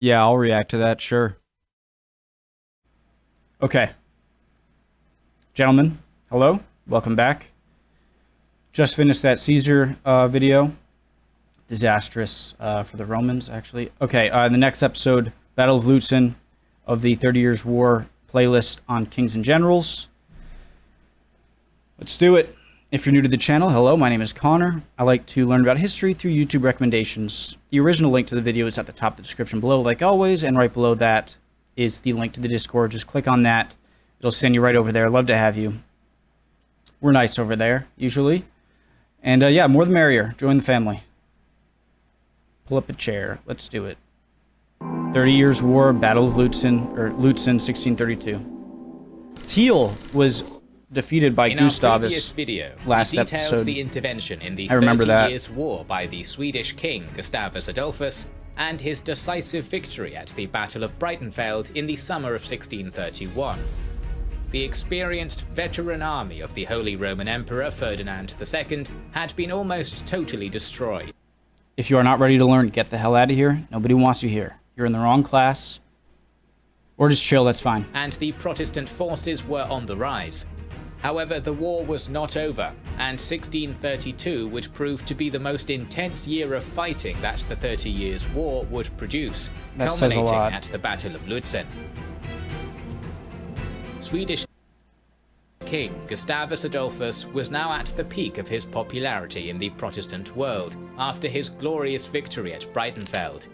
Yeah, I'll react to that, sure. Okay. Gentlemen, hello. Welcome back. Just finished that Caesar video. Disastrous for the Romans, actually. Okay, the next episode, Battle of Lützen of the 30 Years' War playlist on Kings and Generals. Let's do it. If you're new to the channel, hello, my name is Connor. I like to learn about history through YouTube recommendations. The original link to the video is at the top of the description below, like always, and right below that is the link to the Discord. Just click on that. It'll send you right over there. Love to have you. We're nice over there, usually. And yeah, more the merrier. Join the family. Pull up a chair. Let's do it. 30 Years' War, Battle of Lützen, or Lützen, 1632. Teal was defeated by Gustavus video, last details episode. The intervention in the I remember 30 Years' War by the Swedish king Gustavus Adolphus and his decisive victory at the Battle of Breitenfeld in the summer of 1631. The experienced veteran army of the Holy Roman Emperor Ferdinand II had been almost totally destroyed. If you are not ready to learn, get the hell out of here. Nobody wants you here. You're in the wrong class. Or just chill, that's fine. And the Protestant forces were on the rise. However, the war was not over, and 1632 would prove to be the most intense year of fighting that the 30 Years' War would produce, That says a culminating lot. at the Battle of Lützen. Swedish King Gustavus Adolphus was now at the peak of his popularity in the Protestant world after his glorious victory at Breitenfeld.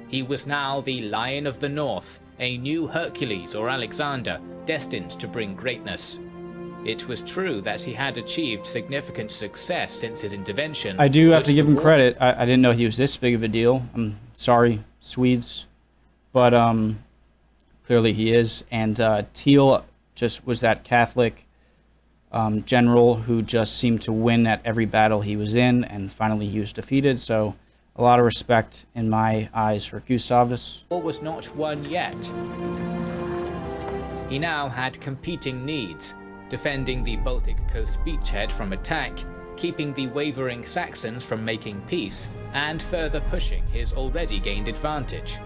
He was now the Lion of the North, a new Hercules or Alexander, destined to bring greatness. It was true that he had achieved significant success since his intervention. I do have to give him credit. I didn't know he was this big of a deal. I'm sorry, Swedes. But clearly he is. And Teal just was that Catholic general who just seemed to win at every battle he was in, and finally he was defeated. So a lot of respect in my eyes for Gustavus. The war was not won yet. He now had competing needs, defending the Baltic coast beachhead from attack, keeping the wavering Saxons from making peace, and further pushing his already gained advantage.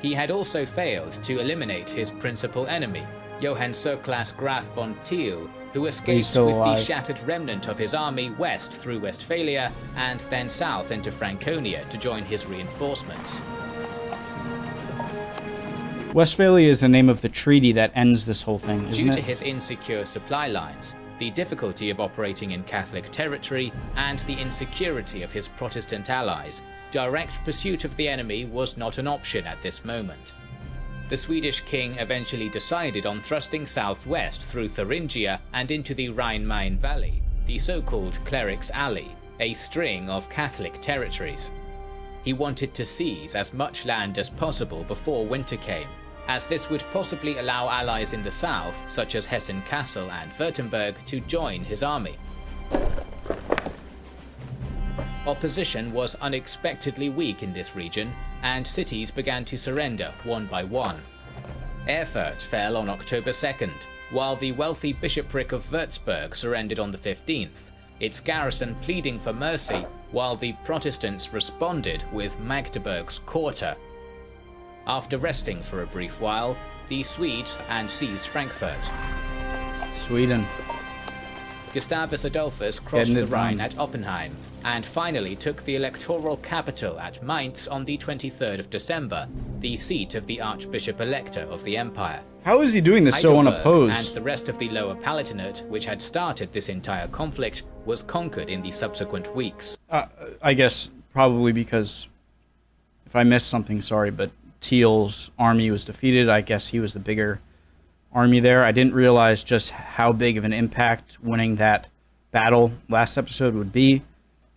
He had also failed to eliminate his principal enemy, Johann Surklaas Graf von Thiel, who escaped with the shattered remnant of his army west through Westphalia and then south into Franconia to join his reinforcements. Westphalia is the name of the treaty that ends this whole thing, isn't it? Due to his insecure supply lines, the difficulty of operating in Catholic territory, and the insecurity of his Protestant allies, direct pursuit of the enemy was not an option at this moment. The Swedish king eventually decided on thrusting southwest through Thuringia and into the Rhine-Main Valley, the so-called Clerics' Alley, a string of Catholic territories. He wanted to seize as much land as possible before winter came, as this would possibly allow allies in the south, such as Hessen-Kassel and Württemberg, to join his army. Opposition was unexpectedly weak in this region, and cities began to surrender one by one. Erfurt fell on October 2nd, while the wealthy bishopric of Würzburg surrendered on the 15th, its garrison pleading for mercy, while the Protestants responded with Magdeburg's quarter. After resting for a brief while, the Swedes seized Frankfurt. Sweden. Gustavus Adolphus crossed the Rhine at Oppenheim, and finally took the electoral capital at Mainz on the 23rd of December, the seat of the Archbishop-Elector of the Empire. How is he doing this so unopposed? And the rest of the Lower Palatinate, which had started this entire conflict, was conquered in the subsequent weeks. I guess probably because, if I missed something, sorry, but Teal's army was defeated. I guess he was the bigger army there. I didn't realize just how big of an impact winning that battle last episode would be.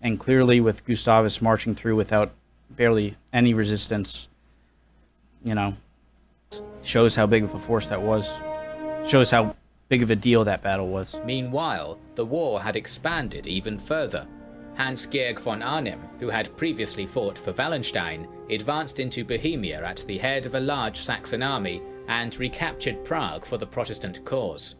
And clearly with Gustavus marching through without barely any resistance, you know, shows how big of a force that was. Shows how big of a deal that battle was. Meanwhile, the war had expanded even further. Hans-Georg von Arnim, who had previously fought for Wallenstein, advanced into Bohemia at the head of a large Saxon army and recaptured Prague for the Protestant cause.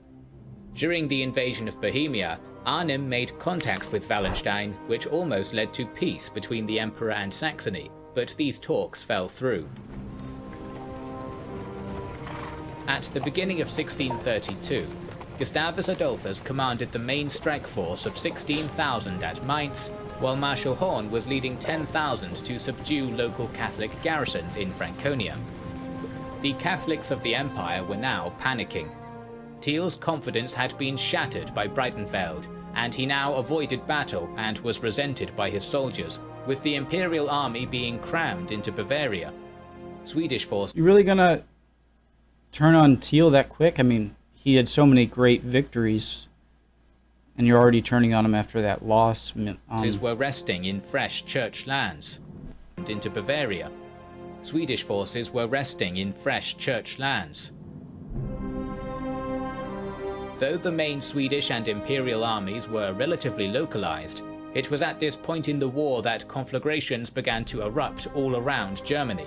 During the invasion of Bohemia, Arnim made contact with Wallenstein, which almost led to peace between the Emperor and Saxony, but these talks fell through. At the beginning of 1632, Gustavus Adolphus commanded the main strike force of 16,000 at Mainz, while Marshal Horn was leading 10,000 to subdue local Catholic garrisons in Franconia. The Catholics of the Empire were now panicking. Thiel's confidence had been shattered by Breitenfeld, and he now avoided battle and was resented by his soldiers, with the Imperial army being crammed into Bavaria. Swedish forces... You really gonna turn on Thiel that quick? I mean, he had so many great victories, and you're already turning on him after that loss. Were resting in fresh church lands. Into Bavaria. Swedish forces were resting in fresh church lands. Though the main Swedish and Imperial armies were relatively localized, it was at this point in the war that conflagrations began to erupt all around Germany.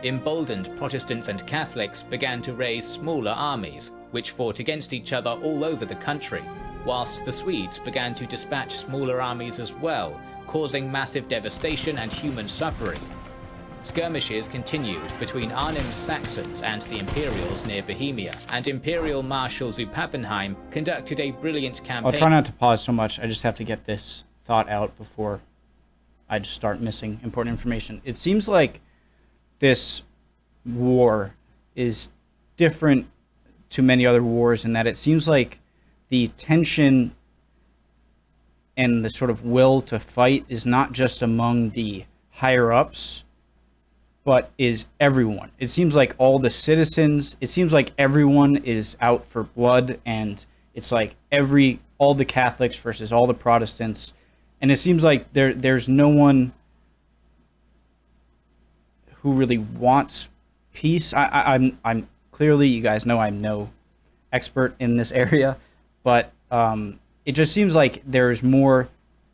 Emboldened Protestants and Catholics began to raise smaller armies, which fought against each other all over the country, whilst the Swedes began to dispatch smaller armies as well, causing massive devastation and human suffering. Skirmishes continued between Arnhem's Saxons and the Imperials near Bohemia, and Imperial Marshal zu Pappenheim conducted a brilliant campaign. I'll try not to pause so much, I just have to get this thought out before I just start missing important information. It seems like this war is different to many other wars in that it seems like the tension and the sort of will to fight is not just among the higher ups, but is everyone. It seems like all the citizens, it seems like everyone is out for blood, and it's like all the Catholics versus all the Protestants, and it seems like there's no one who really wants peace. I'm clearly, you guys know I'm no expert in this area, but it just seems like there's more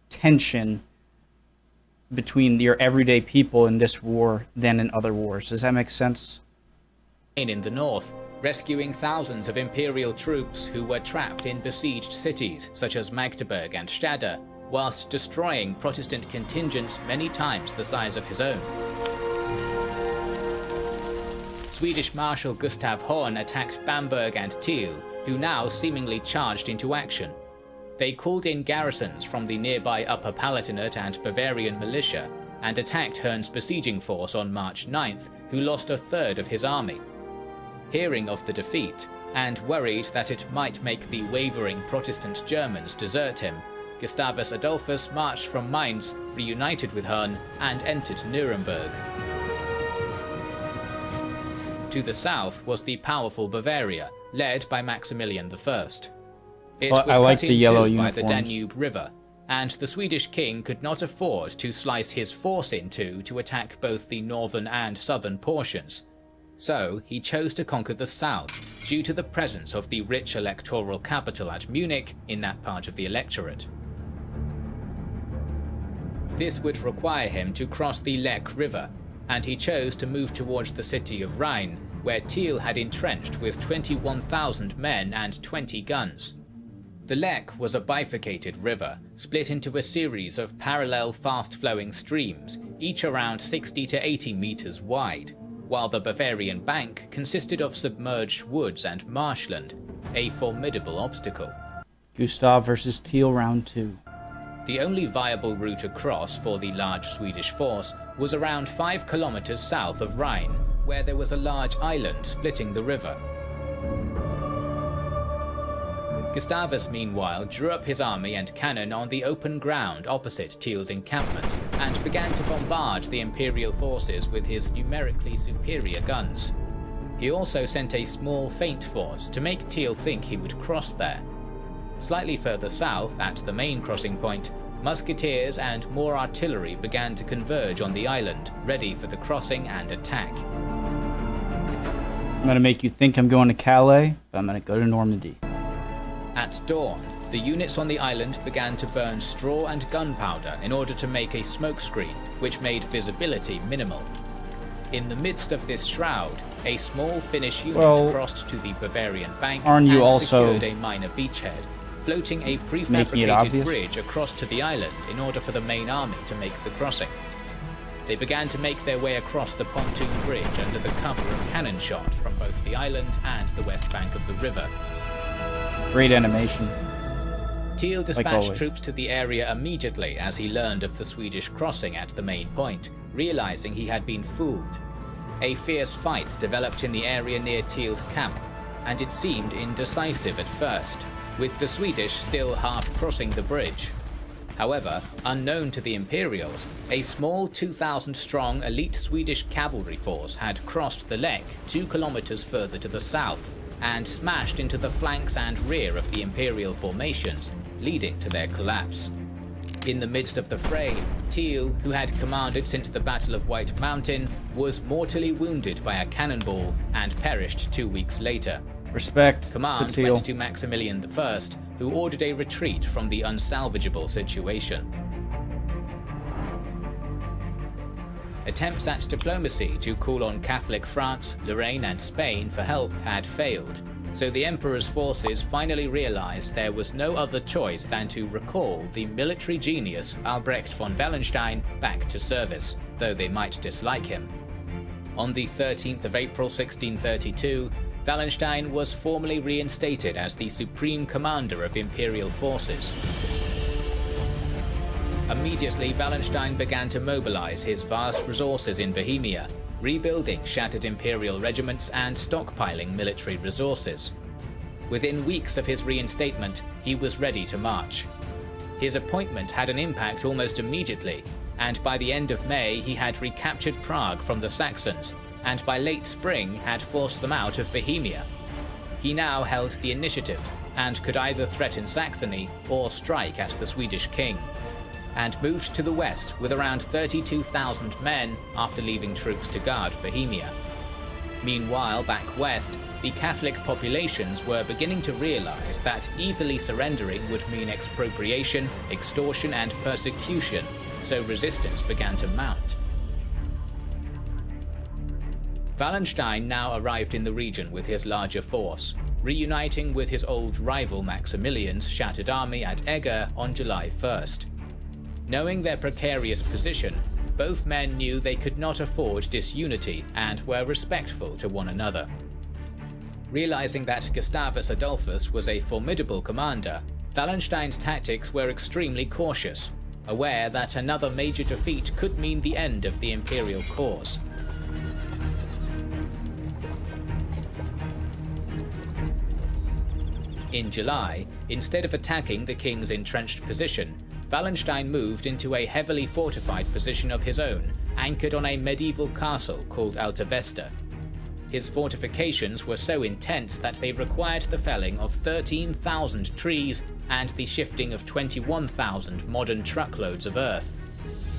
tension between your everyday people in this war than in other wars. Does that make sense? In the north, rescuing thousands of Imperial troops who were trapped in besieged cities such as Magdeburg and Stade, whilst destroying Protestant contingents many times the size of his own. Swedish Marshal Gustav Horn attacked Bamberg and Thiel, who now seemingly charged into action. They called in garrisons from the nearby Upper Palatinate and Bavarian militia, and attacked Horn's besieging force on March 9th, who lost a third of his army. Hearing of the defeat, and worried that it might make the wavering Protestant Germans desert him, Gustavus Adolphus marched from Mainz, reunited with Horn, and entered Nuremberg. To the south was the powerful Bavaria, led by Maximilian I. It was cut in two by the Danube River, and the Swedish king could not afford to slice his force in two to attack both the northern and southern portions. So he chose to conquer the south, due to the presence of the rich electoral capital at Munich in that part of the electorate. This would require him to cross the Lech River, and he chose to move towards the city of Rhein, where Thiel had entrenched with 21,000 men and 20 guns. The Lech was a bifurcated river, split into a series of parallel fast-flowing streams, each around 60 to 80 meters wide, while the Bavarian bank consisted of submerged woods and marshland, a formidable obstacle. Gustav versus Thiel, round 2. The only viable route across for the large Swedish force was around 5 kilometers south of Rhine, where there was a large island splitting the river. Gustavus, meanwhile, drew up his army and cannon on the open ground opposite Thiel's encampment, and began to bombard the Imperial forces with his numerically superior guns. He also sent a small feint force to make Thiel think he would cross there. Slightly further south, at the main crossing point, musketeers and more artillery began to converge on the island, ready for the crossing and attack. I'm going to make you think I'm going to Calais, but I'm going to go to Normandy. At dawn, the units on the island began to burn straw and gunpowder in order to make a smokescreen, which made visibility minimal. In the midst of this shroud, a small Finnish unit crossed to the Bavarian bank and secured a minor beachhead, floating a prefabricated bridge across to the island in order for the main army to make the crossing. they began to make their way across the pontoon bridge under the cover of cannon shot from both the island and the west bank of the river. Great animation. Thiel dispatched always. troops to the area immediately as he learned of the Swedish crossing at the main point, realizing he had been fooled. A fierce fight developed in the area near Thiel's camp, and it seemed indecisive at first, with the Swedish still half crossing the bridge. However, unknown to the Imperials, a small 2,000-strong elite Swedish cavalry force had crossed the Lech 2 kilometers further to the south and smashed into the flanks and rear of the Imperial formations, leading to their collapse. In the midst of the fray, Thiel, who had commanded since the Battle of White Mountain, was mortally wounded by a cannonball and perished 2 weeks later. Respect. Command to Thiel. went to Maximilian I, who ordered a retreat from the unsalvageable situation. Attempts at diplomacy to call on Catholic France, Lorraine and Spain for help had failed, so the Emperor's forces finally realized there was no other choice than to recall the military genius Albrecht von Wallenstein back to service, though they might dislike him. On the 13th of April 1632, Wallenstein was formally reinstated as the supreme commander of imperial forces. Immediately, Wallenstein began to mobilize his vast resources in Bohemia, rebuilding shattered imperial regiments and stockpiling military resources. Within weeks of his reinstatement, he was ready to march. His appointment had an impact almost immediately, and by the end of May he had recaptured Prague from the Saxons, and by late spring had forced them out of Bohemia. He now held the initiative, and could either threaten Saxony or strike at the Swedish king, and moved to the west with around 32,000 men after leaving troops to guard Bohemia. Meanwhile, back west, the Catholic populations were beginning to realize that easily surrendering would mean expropriation, extortion and persecution, so resistance began to mount. Wallenstein now arrived in the region with his larger force, reuniting with his old rival Maximilian's shattered army at Eger on July 1st. Knowing their precarious position, both men knew they could not afford disunity and were respectful to one another. Realizing that Gustavus Adolphus was a formidable commander, Wallenstein's tactics were extremely cautious, aware that another major defeat could mean the end of the imperial cause. In July, instead of attacking the king's entrenched position, Wallenstein moved into a heavily fortified position of his own, anchored on a medieval castle called Alta Vesta. His fortifications were so intense that they required the felling of 13,000 trees and the shifting of 21,000 modern truckloads of earth.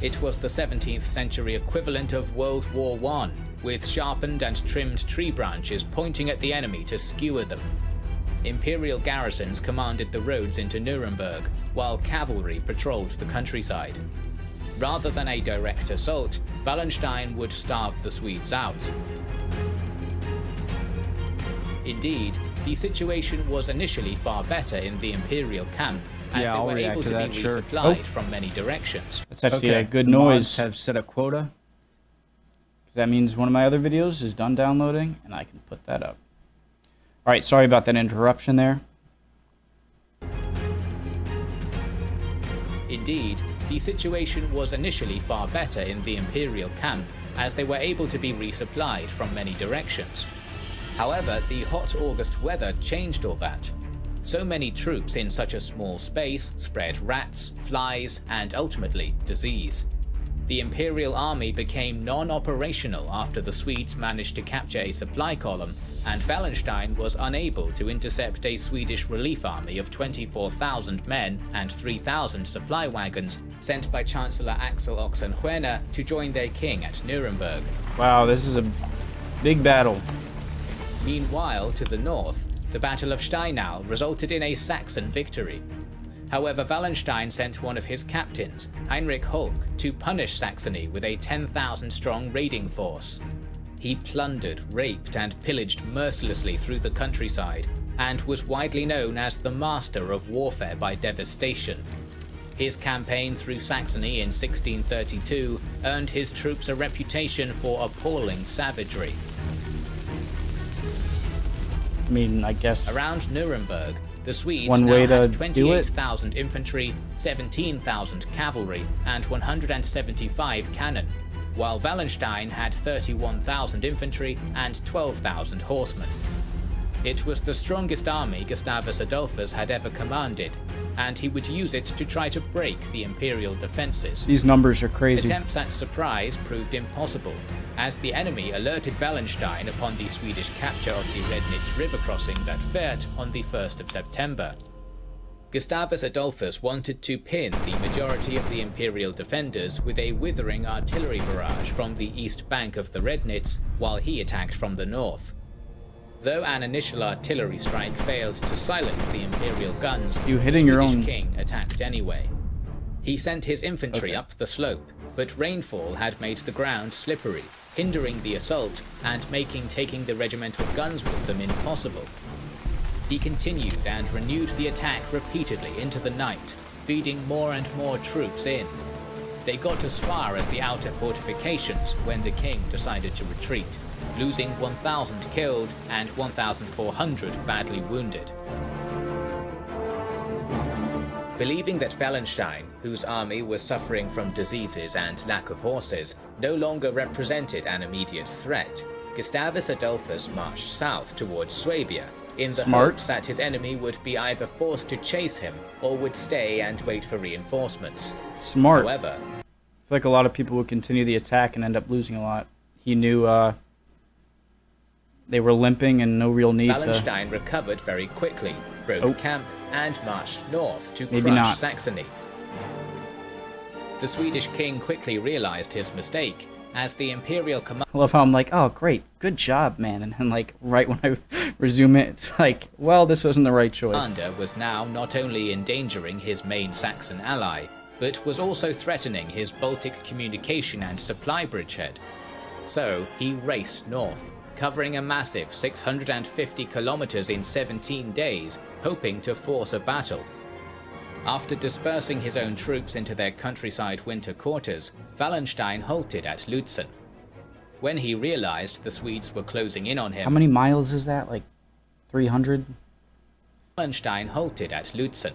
It was the 17th century equivalent of World War I, with sharpened and trimmed tree branches pointing at the enemy to skewer them. Imperial garrisons commanded the roads into Nuremberg, while cavalry patrolled the countryside. Rather than a direct assault, Wallenstein would starve the Swedes out. Indeed, the situation was initially far better in the Imperial camp, as they were able to be resupplied from many directions. That's actually a good noise. Have set a quota. That means one of my other videos is done downloading, and I can put that up. Alright, sorry about that interruption there. Indeed, the situation was initially far better in the Imperial camp, as they were able to be resupplied from many directions. However, the hot August weather changed all that. So many troops in such a small space spread rats, flies, and ultimately disease. The Imperial army became non-operational after the Swedes managed to capture a supply column, and Wallenstein was unable to intercept a Swedish relief army of 24,000 men and 3,000 supply wagons sent by Chancellor Axel Oxenstierna to join their king at Nuremberg. Wow, this is a big battle. Meanwhile, to the north, the Battle of Steinau resulted in a Saxon victory. However, Wallenstein sent one of his captains, Heinrich Hulk, to punish Saxony with a 10,000-strong raiding force. He plundered, raped, and pillaged mercilessly through the countryside, and was widely known as the master of warfare by devastation. His campaign through Saxony in 1632 earned his troops a reputation for appalling savagery. I mean, I guess Around Nuremberg, the Swedes one now way to had do it. 28,000 infantry, 17,000 cavalry, and 175 cannon, while Wallenstein had 31,000 infantry and 12,000 horsemen. It was the strongest army Gustavus Adolphus had ever commanded, and he would use it to try to break the imperial defences. These numbers are crazy. Attempts at surprise proved impossible, as the enemy alerted Wallenstein upon the Swedish capture of the Rednitz river crossings at Fürth on the 1st of September. Gustavus Adolphus wanted to pin the majority of the imperial defenders with a withering artillery barrage from the east bank of the Rednitz, while he attacked from the north. Though an initial artillery strike failed to silence the imperial guns, You hitting the your Swedish own- king attacked anyway. He sent his infantry up the slope, but rainfall had made the ground slippery, hindering the assault and making taking the regimental guns with them impossible. He continued and renewed the attack repeatedly into the night, feeding more and more troops in. They got as far as the outer fortifications when the king decided to retreat, losing 1,000 killed and 1,400 badly wounded. Believing that Wallenstein, whose army was suffering from diseases and lack of horses, no longer represented an immediate threat, Gustavus Adolphus marched south towards Swabia, in the hopes that his enemy would be either forced to chase him or would stay and wait for reinforcements. Smart. However, I feel like a lot of people would continue the attack and end up losing a lot. He knew they were limping and no real need Wallenstein recovered very quickly, broke camp, and marched north to Maybe crush not. Saxony. The Swedish king quickly realized his mistake, as the imperial command I love how I'm like, oh, great, good job, man. And then, like, right when I resume it, it's like, well, this wasn't the right choice. commander was now not only endangering his main Saxon ally, but was also threatening his Baltic communication and supply bridgehead. So he raced north, covering a massive 650 kilometers in 17 days, hoping to force a battle. After dispersing his own troops into their countryside winter quarters, Wallenstein halted at Lützen. When he realized the Swedes were closing in on How him, many miles is that? Like 300? Wallenstein halted at Lützen.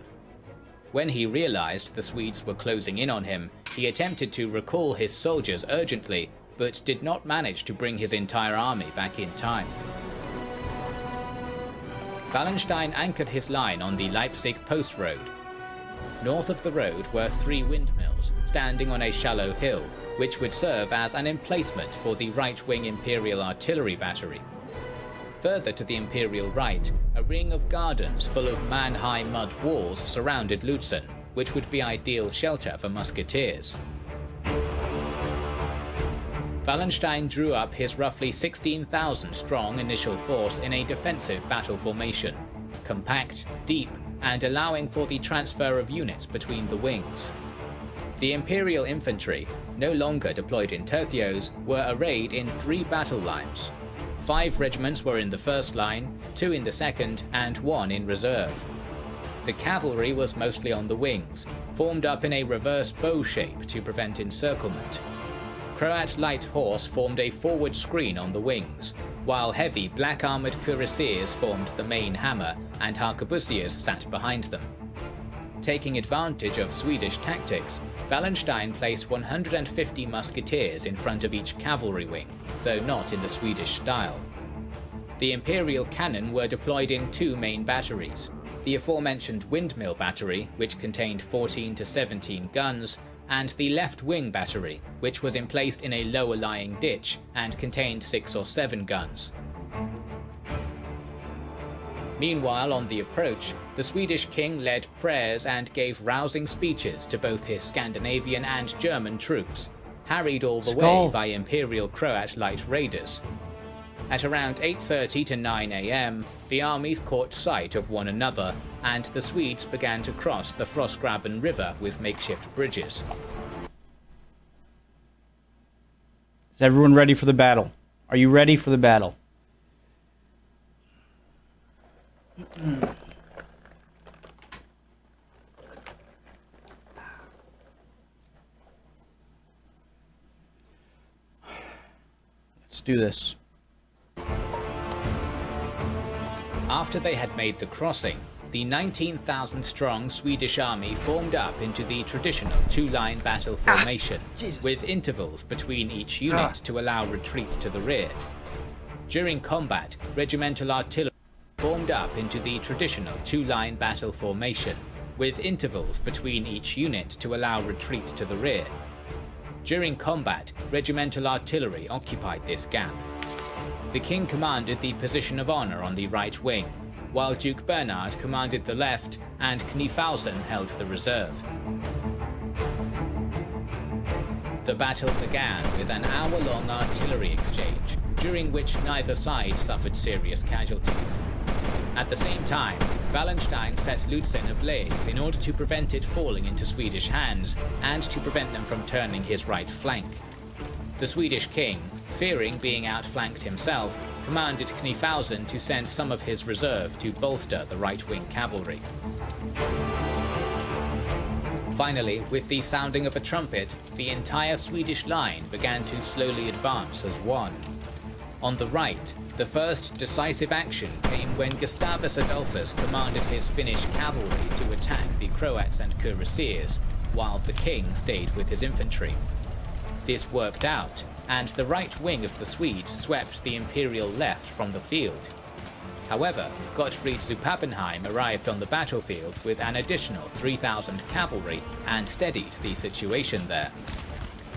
When he realized the Swedes were closing in on him, he attempted to recall his soldiers urgently, but did not manage to bring his entire army back in time. Wallenstein anchored his line on the Leipzig post road. North of the road were 3 windmills, standing on a shallow hill, which would serve as an emplacement for the right-wing Imperial artillery battery. Further to the Imperial right, a ring of gardens full of man-high mud walls surrounded Lützen, which would be ideal shelter for musketeers. Wallenstein drew up his roughly 16,000 strong initial force in a defensive battle formation, compact, deep, and allowing for the transfer of units between the wings. The Imperial infantry, no longer deployed in tercios, were arrayed in 3 battle lines. 5 regiments were in the first line, 2 in the second, and 1 in reserve. The cavalry was mostly on the wings, formed up in a reverse bow shape to prevent encirclement. Croat light horse formed a forward screen on the wings, while heavy black-armoured cuirassiers formed the main hammer and arquebusiers sat behind them. Taking advantage of Swedish tactics, Wallenstein placed 150 musketeers in front of each cavalry wing, though not in the Swedish style. The Imperial cannon were deployed in 2 main batteries, the aforementioned windmill battery, which contained 14 to 17 guns, and the left wing battery, which was emplaced in a lower lying ditch and contained 6 or 7 guns. Meanwhile, on the approach, the Swedish king led prayers and gave rousing speeches to both his Scandinavian and German troops, harried all the way by Imperial Croat light raiders. At around 8:30 to 9 AM, the armies caught sight of one another, and the Swedes began to cross the Frostgraben River with makeshift bridges. Is everyone ready for the battle? Are you ready for the battle? do this. After they had made the crossing, the 19,000-strong Swedish army formed up into the traditional two-line battle formation, with intervals between each unit to allow retreat to the rear. During combat, regimental artillery formed up into the traditional two-line battle formation, with intervals between each unit to allow retreat to the rear. During combat, regimental artillery occupied this gap. The king commanded the position of honour on the right wing, while Duke Bernhard commanded the left and Kniphausen held the reserve. The battle began with an hour-long artillery exchange, during which neither side suffered serious casualties. At the same time, Wallenstein set Lützen ablaze in order to prevent it falling into Swedish hands and to prevent them from turning his right flank. The Swedish king, fearing being outflanked himself, commanded Kniphausen to send some of his reserve to bolster the right-wing cavalry. Finally, with the sounding of a trumpet, the entire Swedish line began to slowly advance as one. On the right, the first decisive action came when Gustavus Adolphus commanded his Finnish cavalry to attack the Croats and Cuirassiers, while the king stayed with his infantry. This worked out, and the right wing of the Swedes swept the imperial left from the field. However, Gottfried zu Pappenheim arrived on the battlefield with an additional 3,000 cavalry and steadied the situation there.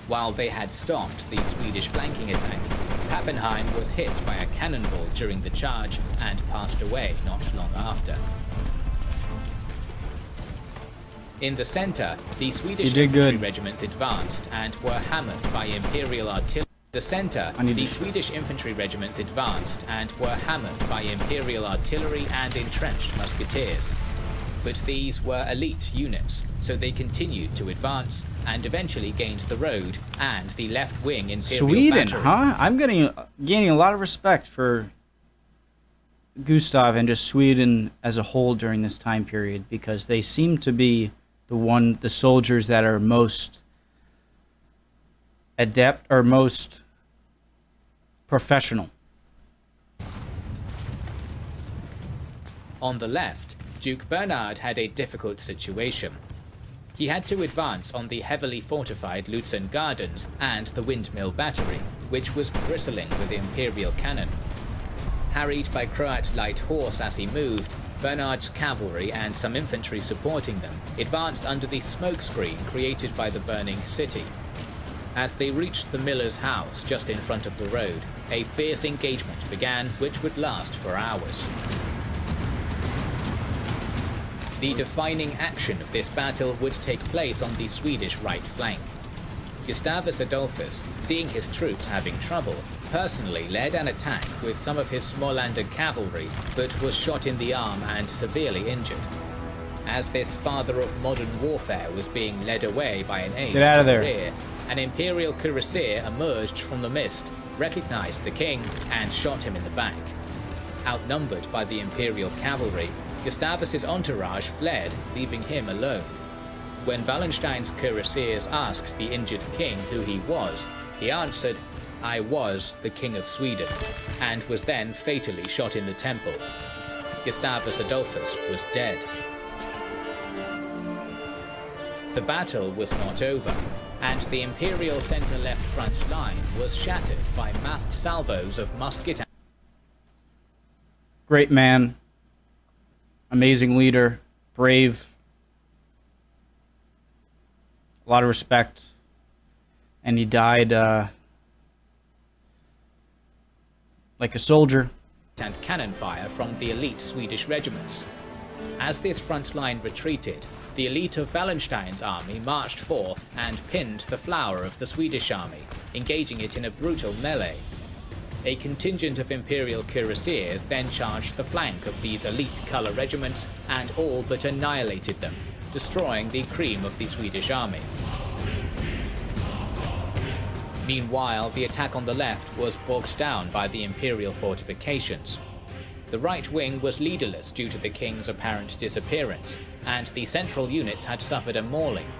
While they had stopped the Swedish flanking attack, Pappenheim was hit by a cannonball during the charge and passed away not long after. In the center, the Swedish infantry regiments advanced and were hammered by Imperial artillery. Swedish infantry regiments advanced and were hammered by Imperial artillery and entrenched musketeers. But these were elite units, so they continued to advance and eventually gained the road and the left wing Imperial Sweden, battery. huh? I'm gaining a lot of respect for Gustav and just Sweden as a whole during this time period, because they seem to be the soldiers that are most adept or most professional. On the left, Duke Bernhard had a difficult situation. He had to advance on the heavily fortified Lützen Gardens and the Windmill Battery, which was bristling with Imperial cannon. Harried by Croat light horse as he moved, Bernhard's cavalry and some infantry supporting them advanced under the smokescreen created by the burning city. As they reached the miller's house just in front of the road, a fierce engagement began which would last for hours. The defining action of this battle would take place on the Swedish right flank. Gustavus Adolphus, seeing his troops having trouble, personally led an attack with some of his Smålander cavalry, but was shot in the arm and severely injured. As this father of modern warfare was being led away by an aide to the rear, an Imperial cuirassier emerged from the mist, recognized the king, and shot him in the back. Outnumbered by the Imperial cavalry, Gustavus's entourage fled, leaving him alone. When Wallenstein's cuirassiers asked the injured king who he was, he answered, "I was the King of Sweden," and was then fatally shot in the temple. Gustavus Adolphus was dead. The battle was not over, and the Imperial centre-left front line was shattered by massed salvos of musket. Great man, amazing leader, brave, a lot of respect, and he died like a soldier. And cannon fire from the elite Swedish regiments. As this front line retreated, the elite of Wallenstein's army marched forth and pinned the flower of the Swedish army, engaging it in a brutal melee. A contingent of Imperial cuirassiers then charged the flank of these elite colour regiments and all but annihilated them, destroying the cream of the Swedish army. Meanwhile, the attack on the left was bogged down by the Imperial fortifications. The right wing was leaderless due to the king's apparent disappearance, and the central units had suffered a mauling.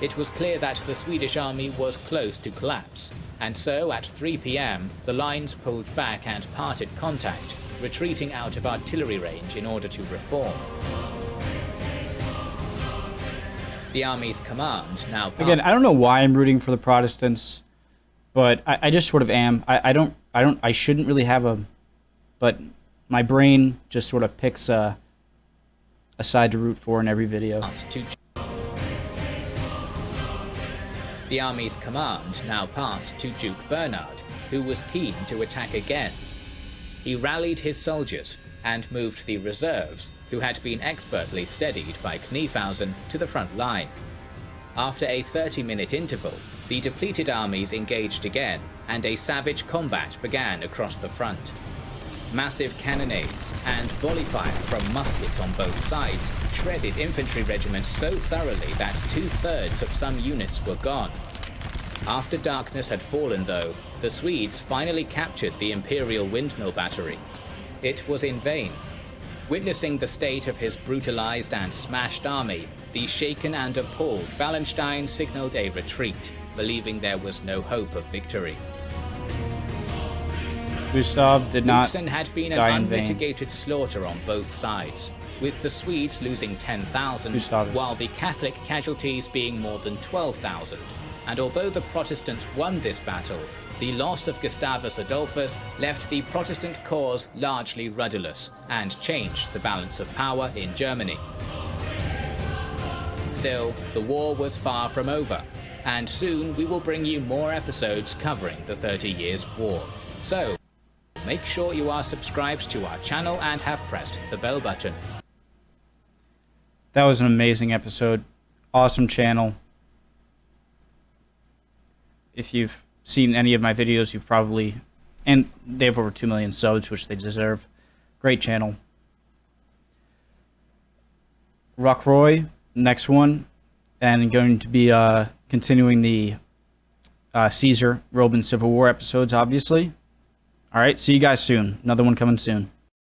It was clear that the Swedish army was close to collapse. and so at 3 p.m. the lines pulled back and parted contact, retreating out of artillery range in order to reform. The army's command now... Again, I don't know why I'm rooting for the Protestants, but I just sort of am. I shouldn't really have a... But my brain just sort of picks a side to root for in every video. The army's command now passed to Duke Bernard, who was keen to attack again. He rallied his soldiers and moved the reserves, who had been expertly steadied by Kniefhausen, to the front line. After a 30-minute interval, the depleted armies engaged again, and a savage combat began across the front. Massive cannonades and volley fire from muskets on both sides shredded infantry regiments so thoroughly that 2/3 of some units were gone. After darkness had fallen though, the Swedes finally captured the Imperial Windmill Battery. It was in vain. Witnessing the state of his brutalized and smashed army, the shaken and appalled Wallenstein signaled a retreat, believing there was no hope of victory. Gustav did not Lützen had been an unmitigated slaughter on both sides, with the Swedes losing 10,000, while the Catholic casualties being more than 12,000. And although the Protestants won this battle, the loss of Gustavus Adolphus left the Protestant cause largely rudderless and changed the balance of power in Germany. Still, the war was far from over, and soon we will bring you more episodes covering the 30 Years' War. So, make sure you are subscribed to our channel and have pressed the bell button. That was an amazing episode. Awesome channel. If you've seen any of my videos, you've probably... And they have over 2 million subs, which they deserve. Great channel. Rockroy, next one. And going to be continuing the Caesar, Roman Civil War episodes, obviously. Alright, see you guys soon. Another one coming soon.